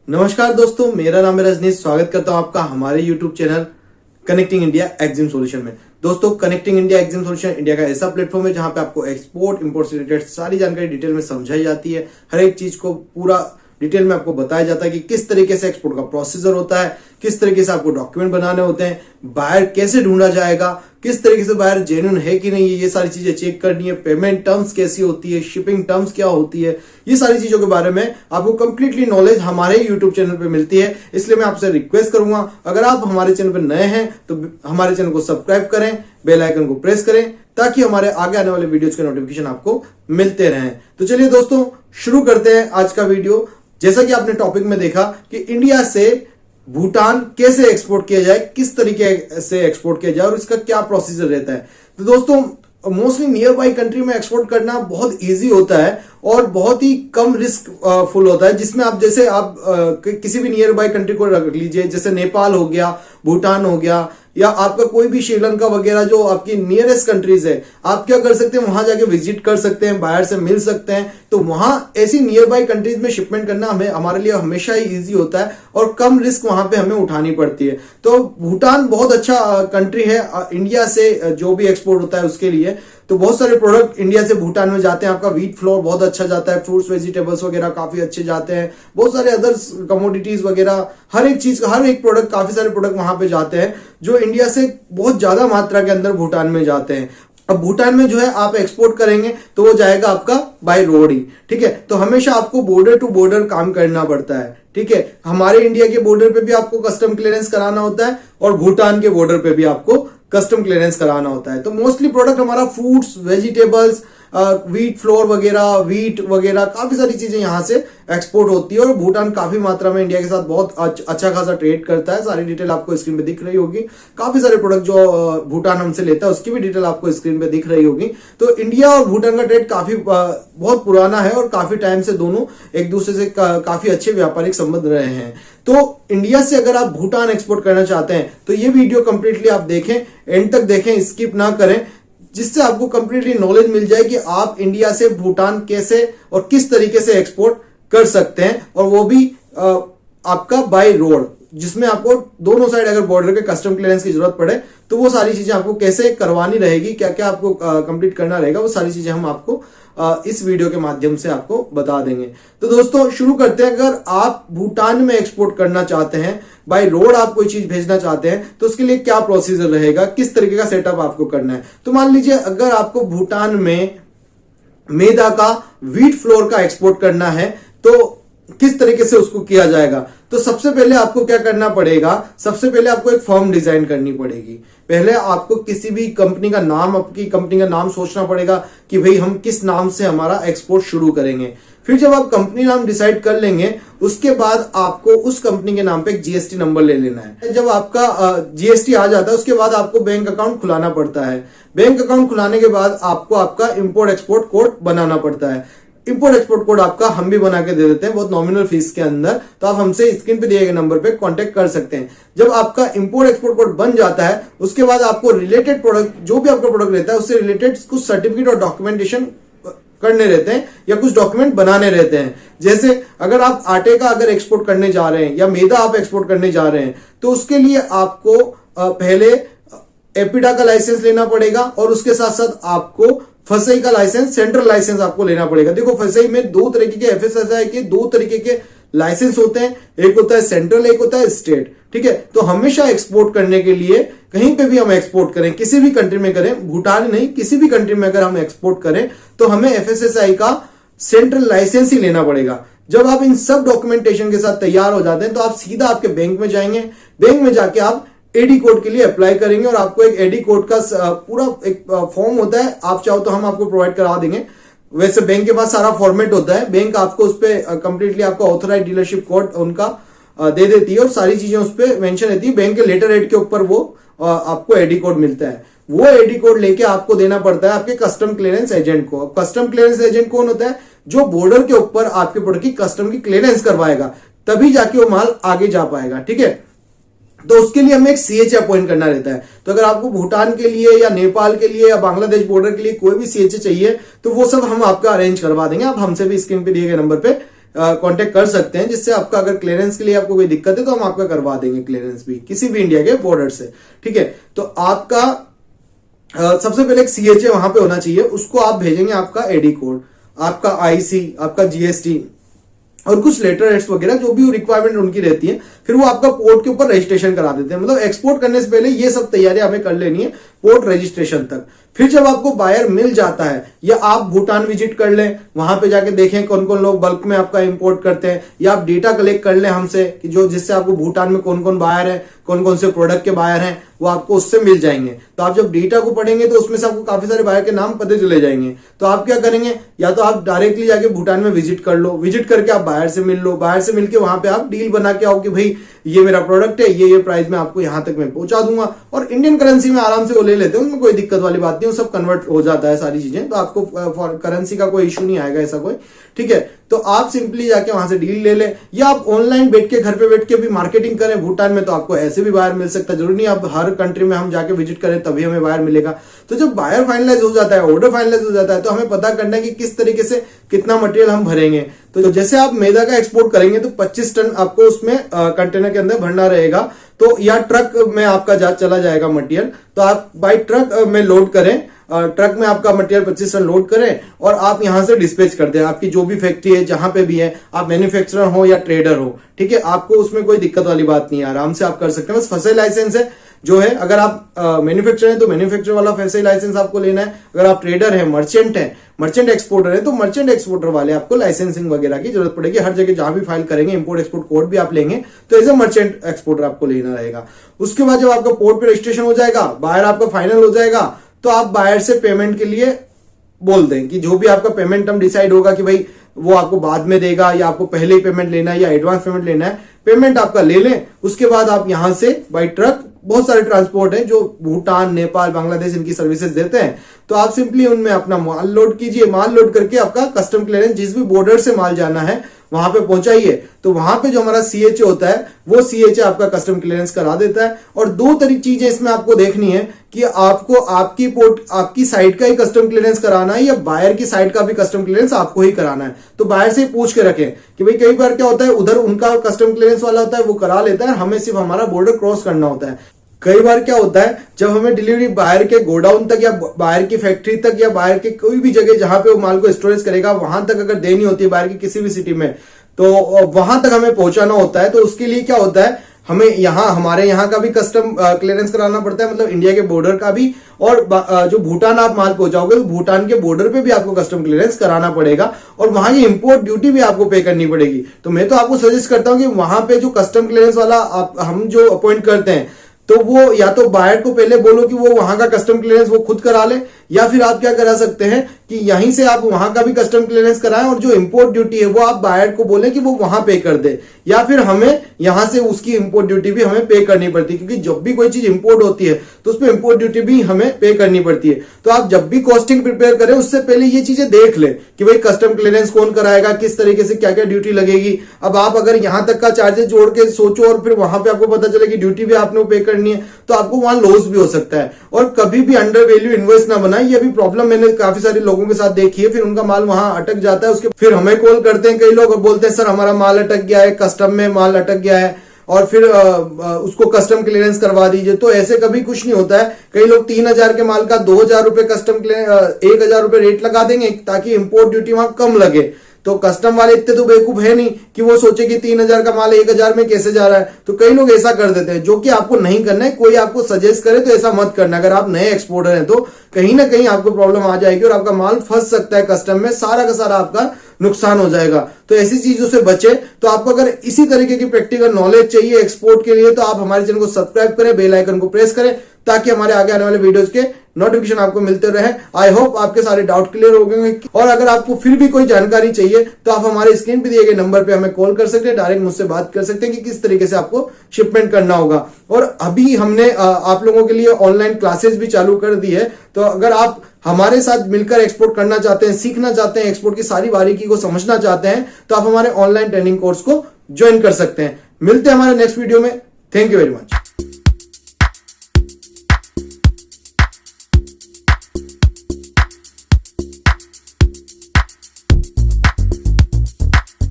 नमस्कार दोस्तों, मेरा नाम है रजनीश। स्वागत करता हूं आपका हमारे YouTube channel connecting India EXIM solution में। दोस्तों, connecting India EXIM solution India का ऐसा प्लेटफॉर्म है जहां पे आपको एक्सपोर्ट इंपोर्ट से रिलेटेड सारी जानकारी डिटेल में समझाई जाती है। हर एक चीज को पूरा डिटेल में आपको बताया जाता है कि किस तरीके से एक्सपोर्ट का प्रोसीजर होता है, किस तरीके से आपको डॉक्यूमेंट बनाने होते हैं, बायर कैसे ढूंढा जाएगा, किस तरीके से बायर जेन्युइन है कि नहीं है, ये सारी चीजें चेक करनी है, पेमेंट टर्म्स कैसी होती है, शिपिंग टर्म्स क्या होती है, ये सारी चीजों के बारे में आपको कंप्लीटली नॉलेज हमारे यूट्यूब चैनल पे मिलती है। इसलिए मैं आपसे रिक्वेस्ट करूंगा, अगर आप हमारे चैनल पर नए हैं तो हमारे चैनल को सब्सक्राइब करें, बेल आइकन को प्रेस करें ताकि हमारे आगे आने वाले वीडियोज के नोटिफिकेशन आपको मिलते रहें। तो चलिए दोस्तों, शुरू करते हैं आज का वीडियो। जैसा कि आपने टॉपिक में देखा कि इंडिया से भूटान कैसे एक्सपोर्ट किया जाए, किस तरीके से एक्सपोर्ट किया जाए और इसका क्या प्रोसीजर रहता है। तो दोस्तों, मोस्टली नियर बाई कंट्री में एक्सपोर्ट करना बहुत इजी होता है और बहुत ही कम रिस्क फुल होता है, जिसमें आप जैसे आप किसी भी नियर बाई कंट्री को रख लीजिए, जैसे नेपाल हो गया, भूटान हो गया, या आपका कोई भी श्रीलंका वगैरह जो आपकी नियरेस्ट कंट्रीज है, आप क्या कर सकते हैं, वहां जाके विजिट कर सकते हैं, बायर से मिल सकते हैं। तो वहां ऐसी नियर बाई कंट्रीज में शिपमेंट करना हमारे लिए हमेशा ही इजी होता है और कम रिस्क वहां पे हमें उठानी पड़ती है। तो भूटान बहुत अच्छा कंट्री है इंडिया से जो भी एक्सपोर्ट होता है उसके लिए। तो बहुत सारे प्रोडक्ट इंडिया से भूटान में जाते हैं। आपका व्हीट फ्लोर बहुत अच्छा जाता है, फ्रूट्स वेजिटेबल्स वगैरह काफी अच्छे जाते हैं, बहुत सारे अदर्स कमोडिटीज वगैरह, हर एक चीज, हर एक प्रोडक्ट, काफी सारे प्रोडक्ट वहां पे जाते हैं जो इंडिया से बहुत ज्यादा मात्रा के अंदर भूटान में जाते हैं। अब भूटान में जो है आप एक्सपोर्ट करेंगे तो वो जाएगा आपका बाय रोड ही, ठीक है। तो हमेशा आपको बॉर्डर टू बॉर्डर काम करना पड़ता है, ठीक है। हमारे इंडिया के बॉर्डर पे भी आपको कस्टम क्लियरेंस कराना होता है और भूटान के बॉर्डर पे भी आपको कस्टम क्लियरेंस कराना होता है। तो मोस्टली प्रोडक्ट हमारा फ्रूट्स, वेजिटेबल्स, व्हीट फ्लोर वगैरह, व्हीट वगैरह, काफी सारी चीजें यहां से एक्सपोर्ट होती है और भूटान काफी मात्रा में इंडिया के साथ बहुत अच्छा खासा ट्रेड करता है। सारी डिटेल आपको स्क्रीन पे दिख रही होगी। काफी सारे प्रोडक्ट जो भूटान हमसे लेता है उसकी भी डिटेल आपको स्क्रीन पे दिख रही होगी। तो इंडिया और भूटान का ट्रेड काफी बहुत पुराना है और काफी टाइम से दोनों एक दूसरे से काफी अच्छे व्यापारिक संबंध रहे हैं। तो इंडिया से अगर आप भूटान एक्सपोर्ट करना चाहते हैं तो ये वीडियो कंप्लीटली आप देखें, एंड तक देखें, स्किप ना करें, जिससे आपको कंप्लीटली नॉलेज मिल जाए कि आप इंडिया से भूटान कैसे और किस तरीके से एक्सपोर्ट कर सकते हैं, और वो भी आपका बाय रोड, जिसमें आपको दोनों साइड अगर बॉर्डर के कस्टम क्लियरेंस की जरूरत पड़े तो वो सारी चीजें आपको कैसे करवानी रहेगी, क्या क्या आपको कंप्लीट करना रहेगा, वो सारी चीजें हम आपको इस वीडियो के माध्यम से आपको बता देंगे। तो दोस्तों, शुरू करते हैं। अगर आप भूटान में एक्सपोर्ट करना चाहते हैं, बाय रोड आप कोई चीज भेजना चाहते हैं, तो उसके लिए क्या प्रोसीजर रहेगा, किस तरीके का सेटअप आपको करना है। तो मान लीजिए अगर आपको भूटान में मैदा का, व्हीट फ्लोर का एक्सपोर्ट करना है तो किस तरीके से उसको किया जाएगा। तो सबसे पहले आपको क्या करना पड़ेगा, सबसे पहले आपको एक फॉर्म डिजाइन करनी पड़ेगी। पहले आपको किसी भी कंपनी का नाम, आपकी कंपनी का नाम सोचना पड़ेगा कि भाई हम किस नाम से हमारा एक्सपोर्ट शुरू करेंगे। फिर जब आप कंपनी नाम डिसाइड कर लेंगे उसके बाद आपको उस कंपनी के नाम पे एक जीएसटी नंबर ले लेना है। जब आपका जीएसटी आ जाता है उसके बाद आपको बैंक अकाउंट खुलाना पड़ता है। बैंक अकाउंट खुलाने के बाद आपको आपका इंपोर्ट एक्सपोर्ट कोड बनाना पड़ता है। इंपोर्ट एक्सपोर्ट कोड आपका हम भी बना के दे देते हैं बहुत नॉमिनल फीस के अंदर। तो आप हमसे स्क्रीन पे दिए गए नंबर पे कांटेक्ट कर सकते हैं। जब आपका इंपोर्ट एक्सपोर्ट कोड बन जाता है उसके बाद आपको रिलेटेड प्रोडक्ट, जो भी आपका प्रोडक्ट रहता है उससे रिलेटेड कुछ सर्टिफिकेट और डॉक्यूमेंटेशन करने रहते हैं या कुछ डॉक्यूमेंट बनाने रहते हैं। जैसे अगर आप आटे का अगर एक्सपोर्ट करने जा रहे हैं या मैदा आप एक्सपोर्ट करने जा रहे हैं तो उसके लिए आपको पहले एपिडा का लाइसेंस लेना पड़ेगा और उसके साथ साथ आपको फसई का लाइसेंस, सेंट्रल लाइसेंस आपको लेना पड़ेगा। देखो, फसई में दो तरीके के एफएसएसआई के दो तरीके के लाइसेंस होते हैं, एक होता है सेंट्रल, एक होता है स्टेट, ठीक है। तो हमेशा एक्सपोर्ट करने के लिए कहीं पे भी हम एक्सपोर्ट करें, किसी भी कंट्री में करें, भूटान नहीं, किसी भी कंट्री में अगर हम एक्सपोर्ट करें तो हमें एफएसएसआई का सेंट्रल लाइसेंस ही लेना पड़ेगा। जब आप इन सब डॉक्यूमेंटेशन के साथ तैयार हो जाते हैं तो आप सीधा आपके बैंक में जाएंगे। बैंक में जाके आप एडी कोड के लिए अप्लाई करेंगे और आपको एक एडी कोड का पूरा एक फॉर्म होता है। आप चाहो तो हम आपको प्रोवाइड करा देंगे। वैसे बैंक के पास सारा फॉर्मेट होता है, बैंक आपको उस पर कंप्लीटली आपका ऑथराइज डीलरशिप कोड उनका दे देती है और सारी चीजें उस पर मेंशन रहती है। बैंक के लेटर हेड के ऊपर वो आपको एडी कोड मिलता है। वो एडी कोड लेके आपको देना पड़ता है आपके कस्टम क्लियरेंस एजेंट को। कस्टम क्लियरेंस एजेंट कौन होता है? जो बॉर्डर के ऊपर आपके प्रोडक्ट की कस्टम की क्लियरेंस करवाएगा, तभी जाके वो माल आगे जा पाएगा, ठीक है। तो उसके लिए हमें एक सीएचए अपॉइंट करना रहता है। तो अगर आपको भूटान के लिए या नेपाल के लिए या बांग्लादेश बॉर्डर के लिए कोई भी सीएचए चाहिए तो वो सब हम आपका अरेंज करवा देंगे। आप हमसे भी स्क्रीन पे दिए गए नंबर पे कांटेक्ट कर सकते हैं, जिससे आपका अगर क्लियरेंस के लिए आपको कोई दिक्कत है तो हम आपका करवा देंगे क्लियरेंस भी किसी भी इंडिया के बॉर्डर से। ठीक है, तो आपका सबसे पहले एक CHA वहां पे होना चाहिए, उसको आप भेजेंगे आपका एडी कोड, आपका IC, आपका GST और कुछ लेटर हेड्स वगैरह जो भी रिक्वायरमेंट उनकी रहती है, फिर वो आपका पोर्ट के ऊपर रजिस्ट्रेशन करा देते हैं। मतलब एक्सपोर्ट करने से पहले ये सब तैयारियां हमें कर लेनी है पोर्ट रजिस्ट्रेशन तक। फिर जब आपको बायर मिल जाता है, या आप भूटान विजिट कर लें, वहां पे जाके देखें कौन कौन लोग बल्क में आपका इंपोर्ट करते हैं, या आप डेटा कलेक्ट कर लें हमसे कि जो जिससे आपको भूटान में कौन कौन बायर है, कौन कौन से प्रोडक्ट के बायर हैं, वो आपको उससे मिल जाएंगे। तो आप जब डेटा को पढ़ेंगे तो उसमें से आपको काफी सारे बायर के नाम पता चले जाएंगे। तो आप क्या करेंगे, या तो आप डायरेक्टली जाके भूटान में विजिट कर लो, विजिट करके आप बायर से मिल लो, बायर से मिलके वहां पे आप डील बना के आओ कि भाई ये मेरा प्रोडक्ट है, ये प्राइस में आपको यहां तक मैं पहुंचा दूंगा, और इंडियन करेंसी में आराम से वो ले लेते हैं, उनमें कोई दिक्कत वाली बात नहीं, वो सब कन्वर्ट हो जाता है सारी चीजें, तो आपको करेंसी का कोई इशू नहीं आएगा ऐसा कोई। ठीक है, तो आप सिंपली जाके वहां से डील ले लें, या आप ऑनलाइन बैठ के घर पे बैठ के भी मार्केटिंग करें भूटान में, तो आपको ऐसे भी बायर मिल सकता है। जरूरी नहीं आप हर कंट्री में हम जाके विजिट करें तभी हमें बायर मिलेगा। तो जब बायर फाइनलाइज हो जाता है, ऑर्डर फाइनलाइज हो जाता है, तो हमें पता करना है कि किस तरीके से कितना मटेरियल हम भरेंगे। तो जैसे आप मैदा का एक्सपोर्ट करेंगे तो 25 टन आपको उसमें कंटेनर के अंदर भरना रहेगा, तो या ट्रक में आपका चला जाएगा मटेरियल, तो आप बाई ट्रक में लोड करें, ट्रक में आपका मटेरियल 25 टन लोड करें और आप यहां से डिस्पैच कर दें। आपकी जो भी फैक्ट्री है, जहां पे भी है, आप मैन्युफैक्चरर हो या ट्रेडर हो, ठीक है, आपको उसमें कोई दिक्कत वाली बात नहीं है, आराम से आप कर सकते हैं। बस फंसे लाइसेंस है जो है, अगर आप मैन्युफैक्चरर हैं तो मैन्युफैक्चरर वाला फैसे लाइसेंस आपको लेना है। अगर आप ट्रेडर है, मर्चेंट है, मर्चेंट एक्सपोर्टर है, तो मर्चेंट एक्सपोर्टर वाले आपको लाइसेंसिंग वगैरह की जरूरत पड़ेगी। हर जगह जहां भी फाइल करेंगे इंपोर्ट एक्सपोर्ट कोड भी आप लेंगे, तो एज ए मर्चेंट एक्सपोर्टर आपको लेना रहेगा। उसके बाद जब आपका पोर्ट पे रजिस्ट्रेशन हो जाएगा, बायर आपका फाइनल हो जाएगा, तो आप बायर से पेमेंट के लिए बोल दें कि जो भी आपका पेमेंट टर्म डिसाइड होगा कि भाई वो आपको बाद में देगा या आपको पहले ही पेमेंट लेना है या एडवांस पेमेंट लेना है, पेमेंट आपका ले लें। उसके बाद आप यहां से बाई ट्रक, बहुत सारे ट्रांसपोर्ट है जो भूटान, नेपाल, बांग्लादेश इनकी सर्विसेज देते हैं, तो आप सिंपली उनमें अपना माल लोड कीजिए। माल लोड करके आपका कस्टम क्लियरेंस जिस भी बॉर्डर से माल जाना है वहां पे पहुंचाइए। तो वहां पे जो हमारा CHA होता है, वो CHA आपका कस्टम क्लियरेंस करा देता है। और दो तरीके चीजें इसमें आपको देखनी है कि आपको आपकी पोर्ट, आपकी साइड का ही कस्टम क्लियरेंस कराना है या बायर की साइड का भी कस्टम क्लियरेंस आपको ही कराना है। तो बायर से पूछ के रखें कि भाई कई बार क्या होता है, उधर उनका कस्टम क्लियरेंस वाला होता है, वो करा लेता है, हमें सिर्फ हमारा बॉर्डर क्रॉस करना होता है। कई बार क्या होता है, जब हमें डिलीवरी बायर के गोडाउन तक या बायर की फैक्ट्री तक या बायर के कोई भी जगह जहां पे वो माल को स्टोरेज करेगा, वहां तक अगर देनी होती है बायर की किसी भी सिटी में, तो वहां तक हमें पहुंचाना होता है। तो उसके लिए क्या होता है, हमें हमारे यहाँ का भी कस्टम क्लियरेंस कराना पड़ता है, मतलब इंडिया के बॉर्डर का भी, और जो भूटान आप माल पहुंचाओगे तो भूटान के बॉर्डर पे भी आपको कस्टम क्लियरेंस कराना पड़ेगा, और वहां की इंपोर्ट ड्यूटी भी आपको पे करनी पड़ेगी। तो मैं तो आपको सजेस्ट करता हूं कि वहां पे जो कस्टम क्लियरेंस वाला हम जो अपॉइंट करते हैं, तो वो या तो बायर को पहले बोलो कि वो वहां का कस्टम क्लियरेंस वो खुद करा ले, या फिर आप क्या करा सकते हैं कि यहीं से आप वहां का भी कस्टम क्लियरेंस कराएं, और जो इंपोर्ट ड्यूटी है वो आप बायर को बोले कि वो वहां पे कर दे, या फिर हमें यहां से उसकी इंपोर्ट ड्यूटी भी हमें पे करनी पड़ती है, क्योंकि जब भी कोई चीज इंपोर्ट होती है तो उस पर इंपोर्ट ड्यूटी भी हमें पे करनी पड़ती है। तो आप जब भी कॉस्टिंग प्रिपेयर करें उससे पहले ये चीजें देख ले कि भाई कस्टम क्लियरेंस कौन कराएगा, किस तरीके से क्या क्या ड्यूटी लगेगी। अब आप अगर यहां तक का चार्जेस जोड़ के सोचो और फिर वहां पे आपको पता चले कि ड्यूटी भी आपने पे करनी है, तो आपको वहां लॉस भी हो सकता है। और कभी भी अंडर वैल्यू इन्वॉइस ना बनाए, ये भी प्रॉब्लम मैंने काफी सारे लोगों के साथ देखी है। फिर उनका माल वहां अटक जाता है, उसके फिर हमें कॉल करते हैं कई लोग और बोलते हैं सर हमारा माल अटक गया है, कस्टम में माल अटक गया है, और फिर उसको कस्टम क्लियरेंस करवा दीजिए। तो ऐसे कभी कुछ नहीं होता है। कई लोग 3000 के माल का 2000 रुपए कस्टम 1000 रुपए रेट लगा देंगे ताकि इंपोर्ट ड्यूटी वहां कम लगे। तो कस्टम वाले इतने तो बेवकूफ है नहीं कि वो सोचे कि 3000 का माल 1000 में कैसे जा रहा है। तो कई लोग ऐसा कर देते हैं, जो कि आपको नहीं करना है। कोई आपको सजेस्ट करे तो ऐसा मत करना। अगर आप नए एक्सपोर्टर हैं तो कहीं ना कहीं आपको प्रॉब्लम आ जाएगी और आपका माल फंस सकता है कस्टम में, सारा का सारा आपका नुकसान हो जाएगा। तो ऐसी चीजों से बचे। तो आपको अगर इसी तरीके की प्रैक्टिकल नॉलेज चाहिए एक्सपोर्ट के लिए, तो आप हमारे चैनल को सब्सक्राइब करें, बेल आइकन को प्रेस करें, ताकि हमारे आगे आने वाले वीडियोस के नोटिफिकेशन आपको मिलते रहे। आई होप आपके सारे डाउट क्लियर हो गए। और अगर आपको फिर भी कोई जानकारी चाहिए तो आप हमारे स्क्रीन पे दिए गए नंबर पे हमें कॉल कर सकते हैं, डायरेक्ट मुझसे बात कर सकते हैं कि किस तरीके से आपको शिपमेंट करना होगा। और अभी हमने आप लोगों के लिए ऑनलाइन क्लासेस भी चालू कर दी है। तो अगर आप हमारे साथ मिलकर एक्सपोर्ट करना चाहते हैं, सीखना चाहते हैं, एक्सपोर्ट की सारी बारीकी को समझना चाहते हैं, तो आप हमारे ऑनलाइन ट्रेनिंग कोर्स को ज्वाइन कर सकते हैं। मिलते हैं हमारे नेक्स्ट वीडियो में। Thank you very much.